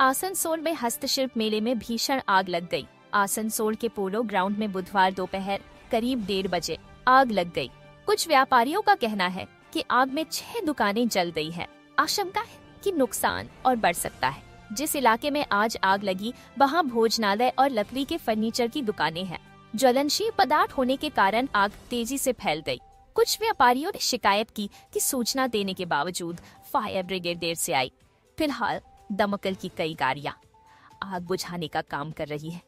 आसनसोल में हस्तशिल्प मेले में भीषण आग लग गई। आसनसोल के पोलो ग्राउंड में बुधवार दोपहर करीब 1:30 बजे आग लग गई। कुछ व्यापारियों का कहना है कि आग में 6 दुकानें जल गई हैं। आशंका है कि नुकसान और बढ़ सकता है। जिस इलाके में आज आग लगी वहां भोजनालय और लकड़ी के फर्नीचर की दुकानें हैं। ज्वलनशील पदार्थ होने के कारण आग तेजी से फैल गई। कुछ व्यापारियों ने शिकायत की कि सूचना देने के बावजूद फायर ब्रिगेड देर से आई। फिलहाल दमकल की कई गाड़ियां आग बुझाने का काम कर रही है।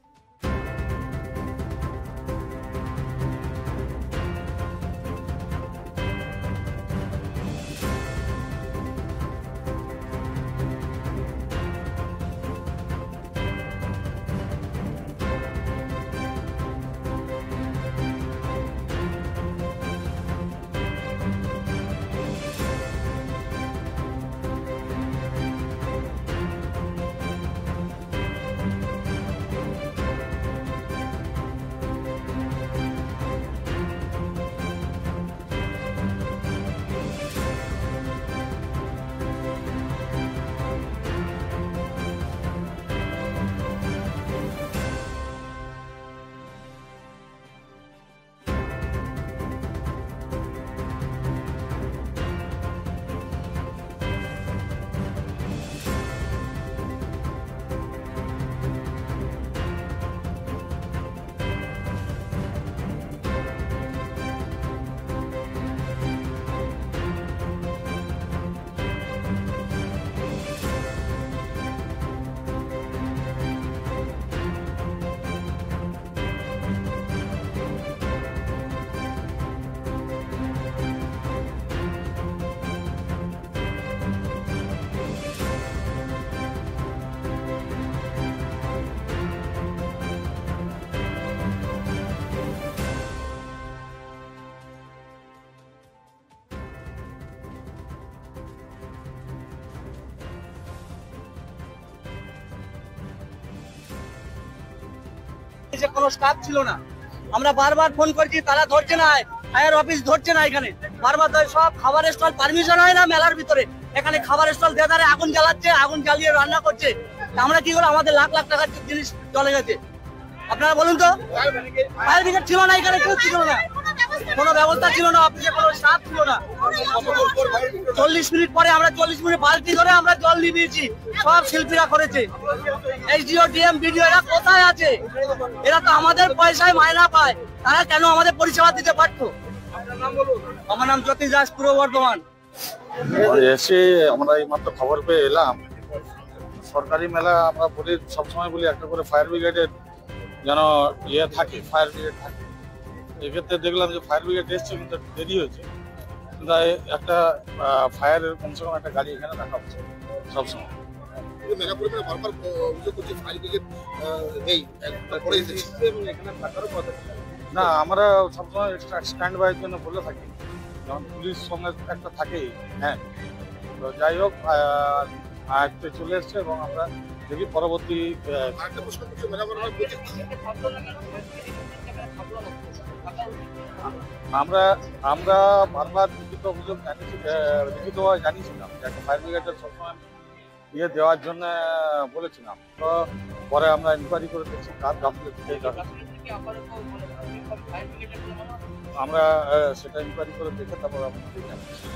কোনো স্টাফ ছিল না। আমরা বারবার ফোন করছি, তারা ধরছে না। ফায়ার অফিস ধরছে না। এখানে বারবার সব খাবারের স্টল পারমিশন হয় না মেলার ভিতরে। এখানে খাবারের স্টল দেদারে আগুন জ্বালাচ্ছে, আগুন জ্বালিয়ে রান্না করছে। আমরা কি করে? আমাদের লাখ লাখ টাকার জিনিস চলে গেছে। আপনারা বলুন তো, ফায়ার ব্রিগেড ছিল না, এখানে কেউ ছিল না, কোনো ব্যবস্থা ছিল না, অফিসে কোনো স্টাফ ছিল না। 40 মিনিট পরে আমরা 40 মিনিট বালতি ধরে আমরা জল নিয়ে দিয়েছি। সব শিল্পীরা করেছে। এসডিও ডিএম বিডিও এরা কোথায় আছে? এরা তো আমাদের পয়সায় মায়না পায়, তারা কেন আমাদের পরিষেবা দিতে পারতো? আমার নাম জ্যোতি দাস, পূর্ব বর্ধমান। এসে আমরা এই মাত্র খবর পেয়ে এলাম। সরকারি মেলা আমরা বলি, সবসময় বলি একটা করে ফায়ার ব্রিগেডের যেন ইয়ে থাকে, ফায়ার ব্রিগেড থাকে। এক্ষেত্রে দেখলাম যে ফায়ার ব্রিগেড এসছে, কিন্তু দেরি হয়েছে। কিন্তু একটা ফায়ারের কমসে কম একটা গাড়ি এখানে রাখা হচ্ছে সবসময়। না, আমরা সবসময় এক্সট্রা স্ট্যান্ড বাইয়ের জন্য বলে থাকি, যেমন পুলিশ সঙ্গে একটা থাকেই। হ্যাঁ, তো যাই হোক, আয়ত্তে চলে এসছে এবং আমরা দেখি পরবর্তী। আমরা বারবার লিখিত অভিযোগ লিখিতভাবে জানিয়েছিলাম যে একটা ফায়ার ব্রিগেডের সবসময় ইয়ে দেওয়ার জন্য বলেছিলাম। তো পরে আমরা ইনকোয়ারি করে দেখছি কার গাফিলতি থেকে যাবে। আমরা সেটা ইনকোয়ারি করে দেখে তারপর আমাদের জানাচ্ছি।